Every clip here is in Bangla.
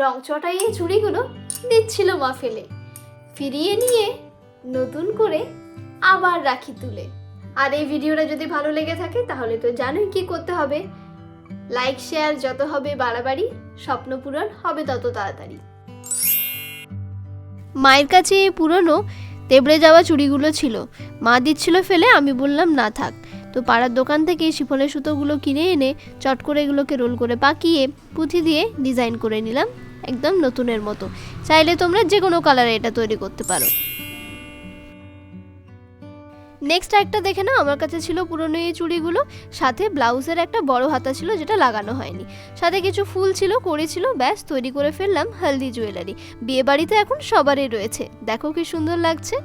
রং চটাইয়ে চুড়িগুলো দিচ্ছিল মা ফেলে, ফিরিয়ে নিয়ে নতুন করে আবার রাখি তুলে। আর এই ভিডিওটা যদি ভালো লেগে থাকে তাহলে তো জানোই কি করতে হবে, লাইক শেয়ার যত হবে বাড়াবাড়ি, স্বপ্ন পূরণ হবে তত তাড়াতাড়ি। মায়ের কাছে এই পুরনো তেবড়ে যাওয়া চুড়িগুলো ছিল, মা দিচ্ছিল ফেলে, আমি বললাম না থাক। তো পাড়ার দোকান থেকে শিফনের সুতোগুলো কিনে এনে চট করে এগুলোকে রোল করে পাকিয়ে পুঁথি দিয়ে ডিজাইন করে নিলাম একদম নতুনের মতো। চাইলে তোমরা যে কোনো কালারে এটা তৈরি করতে পারো। নেক্সট একটা দেখে নাও, আমার কাছে ছিল পুরনো এই চুড়িগুলো, সাথে ব্লাউজের একটা বড় হাতা ছিল যেটা লাগানো হয়নি, সাথে কিছু ফুল ছিল, কড়ি ছিল, ব্যাস তৈরি করে ফেললাম হলদি জুয়েলারি। বিয়ে বাড়িতে এখন সবারই রয়েছে, দেখো কি সুন্দর লাগছে।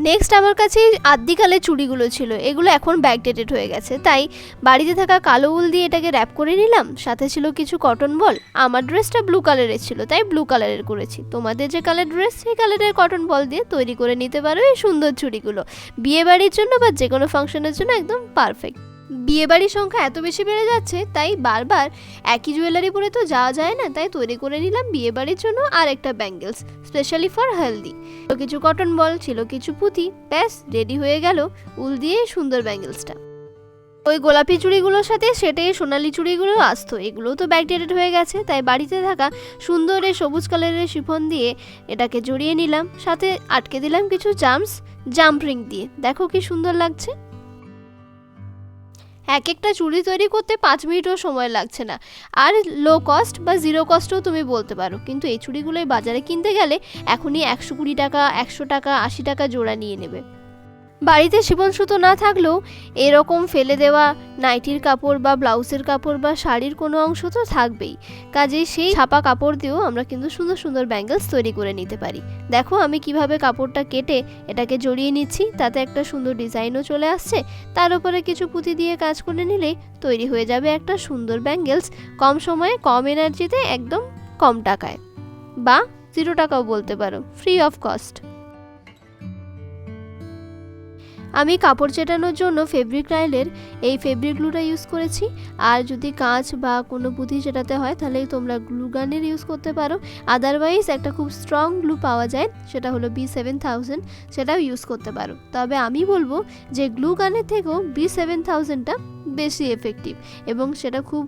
নেক্সট আমার কাছে আদ্যিকালের চুড়িগুলো ছিল, এগুলো এখন ব্যাকডেটেড হয়ে গেছে, তাই বাড়িতে থাকা কালো উল দিয়ে এটাকে র্যাপ করে নিলাম। সাথে ছিল কিছু কটন বল, আমার ড্রেসটা ব্লু কালারের ছিল তাই ব্লু কালারের করেছি, তোমাদের যে কালার ড্রেস সেই কালারের কটন বল দিয়ে তৈরি করে নিতে পারো এই সুন্দর চুড়িগুলো। বিয়ে বাড়ির জন্য বা যে কোনো ফাংশনের জন্য একদম পারফেক্ট। বিয়ে বাড়ির সংখ্যা এত বেশি বেড়ে যাচ্ছে, তাই বারবার একই জুয়েলারি পরে তো যাওয়া যায় না, তাই তৈরি করে নিলাম বিয়ে বাড়ির জন্য আর একটা ব্যাঙ্গেলস স্পেশালি ফর হেলদি। কিছু কটন বল ছিল, কিছু পুঁথি, ব্যাস রেডি হয়ে গেল উল দিয়ে সুন্দর ব্যাঙ্গেলসটা। ওই গোলাপি চুড়িগুলোর সাথে সেটে সোনালি চুড়িগুলো আসতো, এগুলোও তো ব্যাকডেটেড হয়ে গেছে, তাই বাড়িতে থাকা সুন্দর এই সবুজ কালারের শিফন দিয়ে এটাকে জড়িয়ে নিলাম, সাথে আটকে দিলাম কিছু জাম্প রিং দিয়ে, দেখো কি সুন্দর লাগছে। এক একটা চুড়ি তৈরি করতে 5 মিনিটও সময় লাগছে না, আর লো কস্ট বা জিরো কস্টও তুমি বলতে পারো, কিন্তু এই চুড়িগুলোই বাজারে কিনতে গেলে এখনই 120 টাকা, 100 টাকা, 80 টাকা জোড়া নিয়ে নেবে। বাড়িতে শিফন সুতো না থাকলেও এরকম ফেলে দেওয়া নাইটির কাপড় বা ব্লাউজের কাপড় বা শাড়ির কোনো অংশ তো থাকবেই, কাজেই সেই ছাপা কাপড় দিয়েও আমরা কিন্তু সুন্দর সুন্দর ব্যাঙ্গেলস তৈরি করে নিতে পারি। দেখো আমি কিভাবে কাপড়টা কেটে এটাকে জড়িয়ে নিচ্ছি, তাতে একটা সুন্দর ডিজাইনও চলে আসছে, তার উপরে কিছু পুঁতি দিয়ে কাজ করে নিলেই তৈরি হয়ে যাবে একটা সুন্দর ব্যাঙ্গেলস, কম সময়ে কম এনার্জিতে একদম কম টাকায়, বা 0 টাকাও বলতে পারো, ফ্রি অফ কস্ট। আমি কাপড় চেটানোর জন্য ফেব্রিক রাইলের এই ফেব্রিক গ্লুটা ইউজ করেছি, আর যদি কাঁচ বা কোনো পুঁথি চেটাতে হয় তাহলে তোমরা গ্লু গানের ইউজ করতে পারো, আদারওয়াইজ একটা খুব স্ট্রং গ্লু পাওয়া যায় সেটা হলো B7000, সেটাও ইউজ করতে পারো। তবে আমি বলবো যে গ্লু গানের থেকেও B7000টা বেশি এফেক্টিভ, এবং সেটা খুব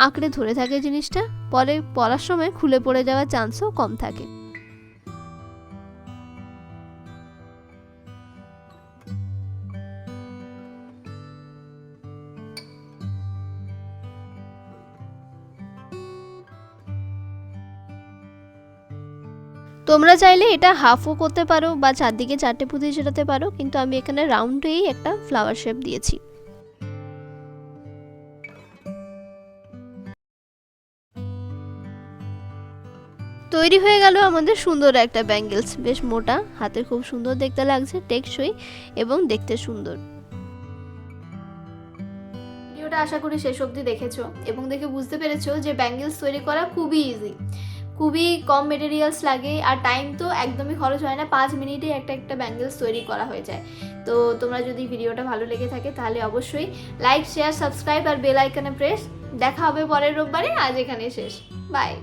আঁকড়ে ধরে থাকে জিনিসটা, পরে পরার সময় খুলে পড়ে যাওয়ার চান্সও কম থাকে। তোমরা চাইলে এটা হাফও করতে পারো বা চারদিকে 4টে পুঁতি ছেটাতে পারো, কিন্তু আমি এখানে রাউন্ডেই একটা ফ্লাওয়ার শেপ দিয়েছি। তৈরি হয়ে গেল আমাদের সুন্দর একটা ব্যাঙ্গেলস, বেশ মোটা, হাতে খুব সুন্দর দেখতে লাগছে, টেকসই এবং দেখতে সুন্দর। ভিডিওটা আশা করি শেষ অবধি দেখেছো এবং দেখে বুঝতে পেরেছো যে ব্যাঙ্গেলস তৈরি করা খুবই ইজি, খুবই কম মেটেরিয়ালস লাগে, আর টাইম তো একদমই খরচ হয় না, 5 মিনিটে একটা ব্যাঙ্গেলস তৈরি করা হয়ে যায়। তো তোমরা যদি ভিডিওটা ভালো লেগে থাকে তাহলে অবশ্যই লাইক শেয়ার সাবস্ক্রাইব আর বেল আইকনে প্রেস। দেখা হবে পরের রোববারে, আজ এখানে শেষ, বাই।